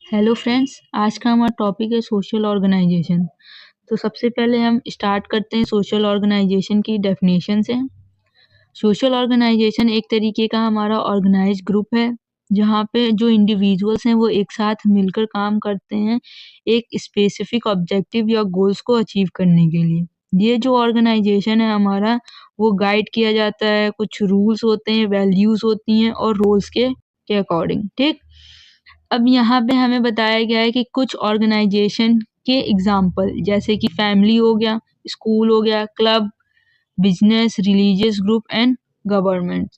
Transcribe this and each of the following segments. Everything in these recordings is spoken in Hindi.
हेलो फ्रेंड्स, आज का हमारा टॉपिक है सोशल ऑर्गेनाइजेशन। तो सबसे पहले हम स्टार्ट करते हैं सोशल ऑर्गेनाइजेशन की डेफिनेशन से। सोशल ऑर्गेनाइजेशन एक तरीके का हमारा ऑर्गेनाइज्ड ग्रुप है, जहाँ पे जो इंडिविजुअल्स हैं वो एक साथ मिलकर काम करते हैं एक स्पेसिफिक ऑब्जेक्टिव या गोल्स को अचीव करने के लिए। ये जो ऑर्गेनाइजेशन है हमारा, वो गाइड किया जाता है, कुछ रूल्स होते हैं, वैल्यूज़ होती हैं और रोल्स के अकॉर्डिंग, ठीक? अब यहाँ पे हमें बताया गया है कि कुछ ऑर्गेनाइजेशन के एग्जाम्पल जैसे कि फैमिली हो गया, स्कूल हो गया, club, business, religious group and government.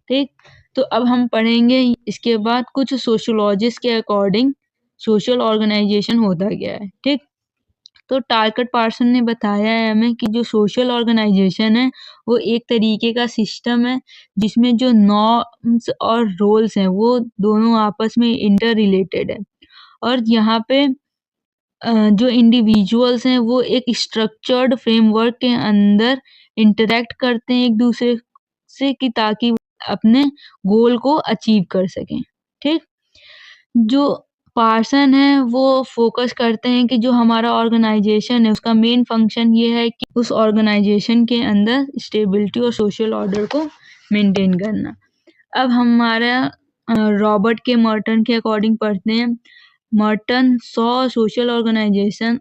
ठीक, तो अब हम पढ़ेंगे इसके बाद कुछ सोशियोलॉजिस्ट के अकॉर्डिंग सोशल ऑर्गेनाइजेशन होता क्या है। ठीक, तो टारगेट पार्सन ने बताया है हमें कि जो सोशल ऑर्गेनाइजेशन है वो एक तरीके का सिस्टम है जिसमें जो नॉर्म्स और रोल्स हैं वो दोनों आपस में इंटर रिलेटेड है और यहाँ पे जो इंडिविजुअल्स हैं वो एक स्ट्रक्चर्ड फ्रेमवर्क के अंदर इंटरेक्ट करते हैं एक दूसरे से कि ताकि वो अपने गोल को अचीव कर सकें। ठीक, जो पर्सन है वो फ़ोकस करते हैं कि जो हमारा ऑर्गेनाइज़ेशन है उसका मेन फंक्शन ये है कि उस ऑर्गेनाइज़ेशन के अंदर स्टेबिलिटी और सोशल ऑर्डर को मेंटेन करना। अब हमारा रॉबर्ट के मर्टन के अकॉर्डिंग पढ़ते हैं। Merton saw social organization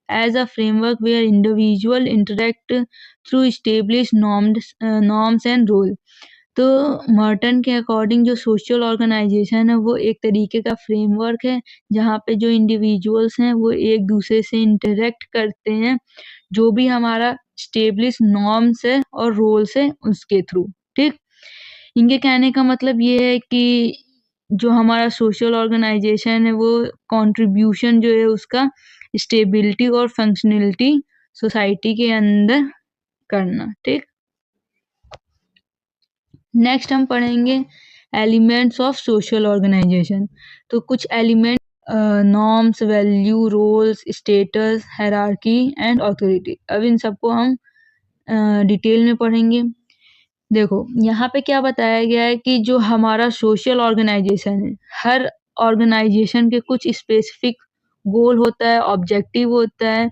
as a framework where individual interact through established norms and rule। तो मर्टन के अकॉर्डिंग जो सोशल ऑर्गेनाइजेशन है वो एक तरीके का फ्रेमवर्क है जहाँ पे जो इंडिविजुअल्स हैं वो एक दूसरे से इंटरेक्ट करते हैं जो भी हमारा स्टेब्लिश नॉर्म्स है और रोल्स है उसके थ्रू। ठीक, इनके कहने का मतलब ये है कि जो हमारा सोशल ऑर्गेनाइजेशन है वो कंट्रीब्यूशन जो है उसका स्टेबिलिटी और फंक्शनलिटी सोसाइटी के अंदर करना। ठीक, नेक्स्ट हम पढ़ेंगे एलिमेंट्स ऑफ सोशल ऑर्गेनाइजेशन। तो कुछ element norms, value, roles, status, hierarchy and authority. अब इन सबको हम डिटेल में पढ़ेंगे। देखो, यहाँ पे क्या बताया गया है कि जो हमारा सोशल ऑर्गेनाइजेशन है, हर ऑर्गेनाइजेशन के कुछ स्पेसिफिक गोल होता है, ऑब्जेक्टिव होता है,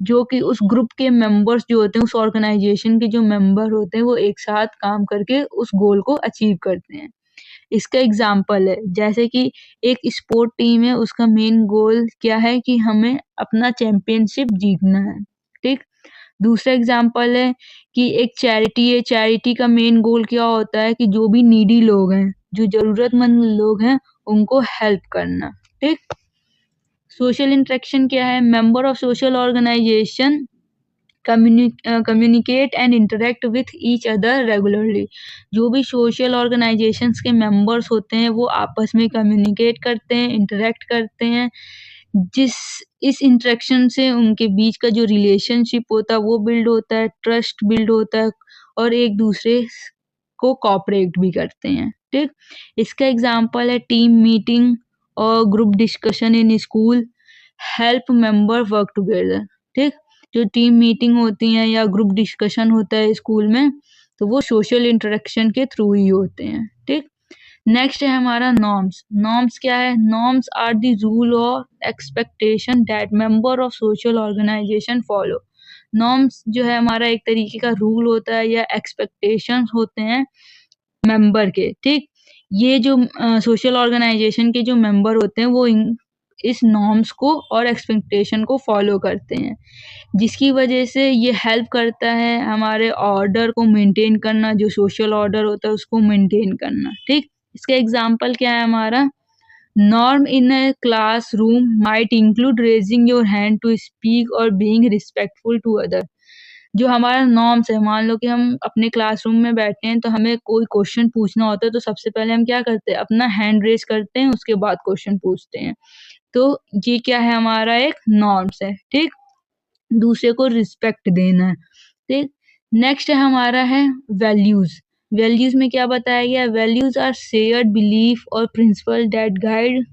जो कि उस ग्रुप के मेंबर्स जो होते हैं, उस ऑर्गेनाइजेशन के जो मेंबर होते हैं, वो एक साथ काम करके उस गोल को अचीव करते हैं। इसका एग्ज़ाम्पल है, जैसे कि एक स्पोर्ट टीम है, उसका मेन गोल क्या है कि हमें अपना चैंपियनशिप जीतना है। ठीक? दूसरा एग्ज़ाम्पल है कि एक चैरिटी है, चैरिटी का मेन गोल क्या होता है कि जो भी नीडी लोग हैं, जो ज़रूरतमंद लोग हैं, उनको हेल्प करना। ठीक? सोशल इंटरेक्शन क्या है? Member of social organization communicate and interact with each other regularly. जो भी सोशल ऑर्गेनाइजेशंस के मेंबर्स होते हैं वो आपस में कम्युनिकेट करते हैं, इंटरेक्ट करते हैं, जिस इस इंटरेक्शन से उनके बीच का जो रिलेशनशिप होता है वो बिल्ड होता है, ट्रस्ट बिल्ड होता है और एक दूसरे को कोऑपरेट भी करते हैं। ठीक, इसका एग्जांपल है टीम मीटिंग और group discussion in school help member work together. ठीक, जो टीम मीटिंग होती हैं या ग्रुप डिस्कशन होता है स्कूल में, तो वो सोशल इंटरेक्शन के थ्रू ही होते हैं। ठीक, नेक्स्ट है हमारा नॉर्म्स। नॉर्म्स क्या है? नॉर्म्स आर द रूल और expectation that member of social organization follow. Norms जो है हमारा एक तरीके का रूल होता है या एक्सपेक्टेशंस होते हैं मेंबर के। ठीक, ये जो सोशल ऑर्गेनाइजेशन के जो मेंबर होते हैं वो इस नॉर्म्स को और एक्सपेक्टेशन को फॉलो करते हैं, जिसकी वजह से ये हेल्प करता है हमारे ऑर्डर को मेंटेन करना, जो सोशल ऑर्डर होता है उसको मेंटेन करना। ठीक, इसका एग्जांपल क्या है हमारा? Norm in a classroom might include raising your hand to speak और बीइंग रिस्पेक्टफुल टू अदर। जो हमारा नॉर्म्स है, मान लो कि हम अपने क्लासरूम में बैठे हैं तो हमें कोई क्वेश्चन पूछना होता है तो सबसे पहले हम क्या करते हैं? अपना हैंड रेज़ करते हैं, उसके बाद क्वेश्चन पूछते हैं। तो ये क्या है? हमारा एक नॉर्म्स है। ठीक? दूसरे को रिस्पेक्ट देना है। ठीक? नेक्स्ट है हमारा है वैल्यूज़। वैल्यूज़ में क्या बताया गया है? वैल्यूज़ आर शेयर्ड बिलीफ और principal that guide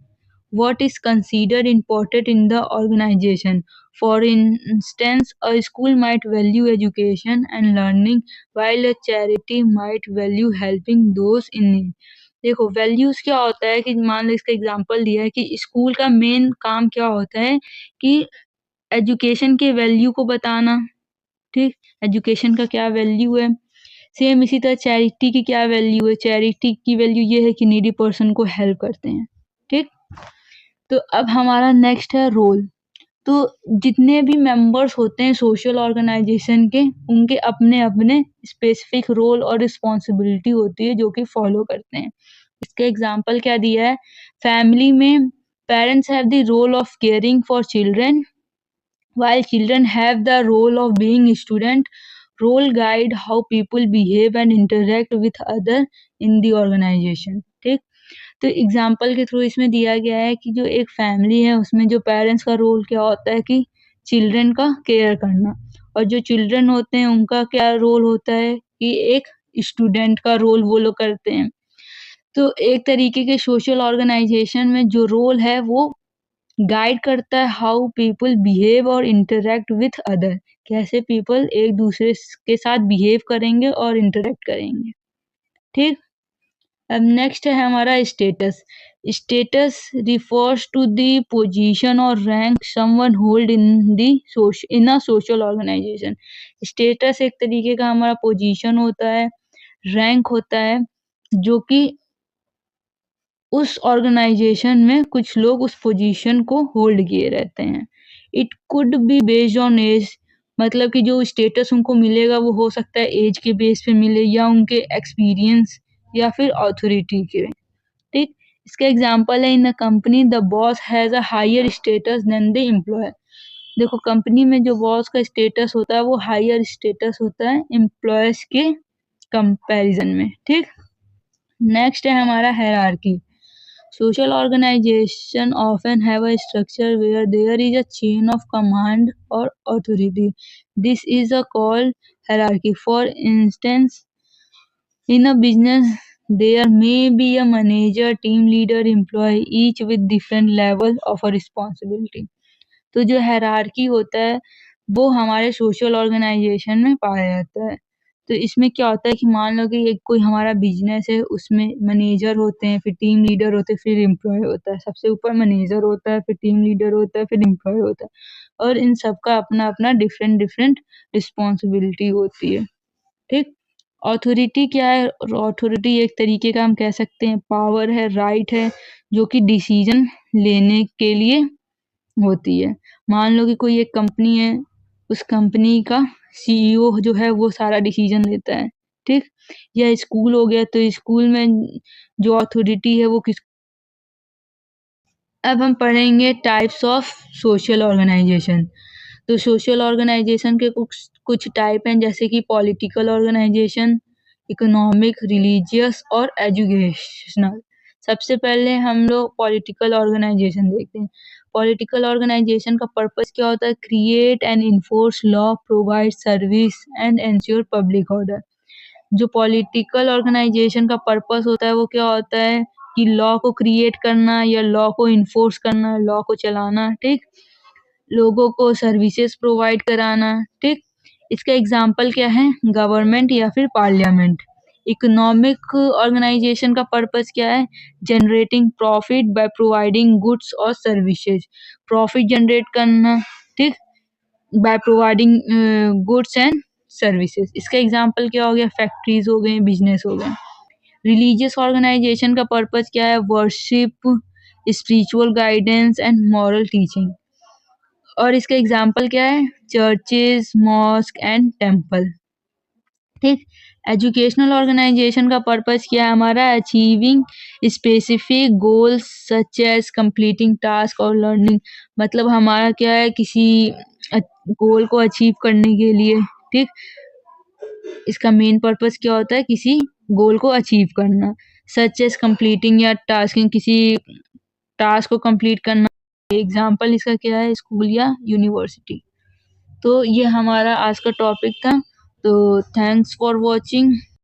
what is considered important in the organization. For instance, a school might value education and learning, while a charity might value helping those in need. देखो वैल्यूज़ क्या होता है कि मान लो इसका एग्ज़ाम्पल दिया है कि स्कूल का मेन काम क्या होता है कि एजुकेशन के वैल्यू को बताना, ठीक? एजुकेशन का क्या वैल्यू है। सेम इसी तरह चैरिटी की क्या वैल्यू है, चैरिटी की वैल्यू ये है कि नीडी पर्सन को हेल्प करते हैं, ठीक? तो अब हमारा नेक्स्ट है रोल। तो जितने भी मेंबर्स होते हैं सोशल ऑर्गेनाइजेशन के, उनके अपने-अपने स्पेसिफिक रोल और रिस्पॉन्सिबिलिटी होती है जो कि फॉलो करते हैं। इसका एग्ज़ाम्पल क्या दिया है, फैमिली में parents have the role of caring for children, while children have the role of being student. Role guide how people behave and interact with other in the organization, ठीक? तो एग्जाम्पल के थ्रू इसमें दिया गया है कि जो एक फैमिली है उसमें जो पेरेंट्स का रोल क्या होता है कि चिल्ड्रन का केयर करना, और जो चिल्ड्रन होते हैं उनका क्या रोल होता है कि एक स्टूडेंट का रोल वो लोग करते हैं। तो एक तरीके के सोशल ऑर्गेनाइजेशन में जो रोल है वो गाइड करता है हाउ पीपल बिहेव और इंटरैक्ट विथ अदर, कैसे पीपल एक दूसरे के साथ बिहेव करेंगे और इंटरैक्ट करेंगे, ठीक? अब नेक्स्ट है हमारा status. Status refers to the position और rank someone hold in a social organisation. Status एक तरीके का हमारा पोजीशन होता है, रैंक होता है, जो कि उस ऑर्गेनाइजेशन में कुछ लोग उस पोजीशन को होल्ड किए रहते हैं। It could be based on age, मतलब कि जो स्टेटस उनको मिलेगा वो हो सकता है एज के बेस पे मिले या उनके एक्सपीरियंस या फिर अथॉरिटी के, ठीक? इसका एग्जांपल है in the company the boss has a higher status than the employer. देखो कंपनी में जो बॉस का स्टेटस होता है वो हायर स्टेटस होता है एम्प्लॉयर्स के कंपैरिजन में, ठीक? नेक्स्ट है हमारा hierarchy. Social organizations often have a structure where there is a chain of command or authority. This is a called hierarchy. For instance, in a business, there may be a manager, team leader, employee, each with different level of a responsibility. तो जो हायरार्की होता है वो हमारे सोशल ऑर्गेनाइजेशन में पाया जाता है। तो इसमें क्या होता है कि मान लो कि एक कोई हमारा बिजनेस है, उसमें मैनेजर होते हैं, फिर टीम लीडर होते हैं, फिर एम्प्लॉय होता है। सबसे ऊपर मैनेजर होता है, फिर टीम लीडर होता है, फिर एम्प्लॉय होता है, और इन सबका अपना-अपना डिफरेंट रिस्पॉन्सिबिलिटी होती है, ठीक? अथॉरिटी क्या है? अथॉरिटी एक तरीके का हम कह सकते हैं पावर है, राइट है, जो कि डिसीजन लेने के लिए होती है। मान लो कि कोई एक कंपनी है, उस कंपनी का सीईओ जो है वो सारा डिसीजन लेता है, ठीक? या स्कूल हो गया तो स्कूल में जो अथॉरिटी है वो किस। अब हम पढ़ेंगे टाइप्स ऑफ सोशल ऑर्गेनाइजेशन। तो सोशल ऑर्गेनाइजेशन के कुछ कुछ टाइप हैं, जैसे कि पॉलिटिकल ऑर्गेनाइजेशन, इकोनॉमिक, रिलीजियस और एजुकेशनल। सबसे पहले हम लोग पॉलिटिकल ऑर्गेनाइजेशन देखते हैं। पॉलिटिकल ऑर्गेनाइजेशन का पर्पस क्या होता है? Create and enforce law, provide service and ensure public order. जो पॉलिटिकल ऑर्गेनाइजेशन का पर्पस होता है वो क्या होता है कि लॉ को क्रिएट करना या लॉ को इन्फोर्स करना, लॉ को चलाना, ठीक? लोगों को सर्विसेज प्रोवाइड कराना, ठीक? इसका एग्जाम्पल क्या है? गवर्नमेंट या फिर पार्लियामेंट। इकोनॉमिक ऑर्गेनाइजेशन का पर्पस क्या है? Generating profit by providing goods और सर्विसेज। प्रॉफिट जनरेट करना, ठीक? By providing goods and services. इसका एग्जाम्पल क्या हो गया? फैक्ट्रीज हो गई, बिजनेस हो गए। रिलीजियस ऑर्गेनाइजेशन का पर्पस क्या है? Worship, spiritual guidance and moral teaching. और इसका एग्जाम्पल क्या है? चर्चेज, मॉस्क एंड टेम्पल, ठीक? एजुकेशनल ऑर्गेनाइजेशन का पर्पस क्या है हमारा? Achieving specific goals such as completing task और लर्निंग। मतलब हमारा क्या है, किसी गोल को अचीव करने के लिए, ठीक? इसका मेन पर्पस क्या होता है? किसी गोल को अचीव करना। सच एज कंप्लीटिंग या टास्किंग, किसी टास्क को कंप्लीट करना। एग्जाम्पल इसका क्या है? स्कूल या यूनिवर्सिटी। तो ये हमारा आज का टॉपिक था। तो थैंक्स फॉर वॉचिंग।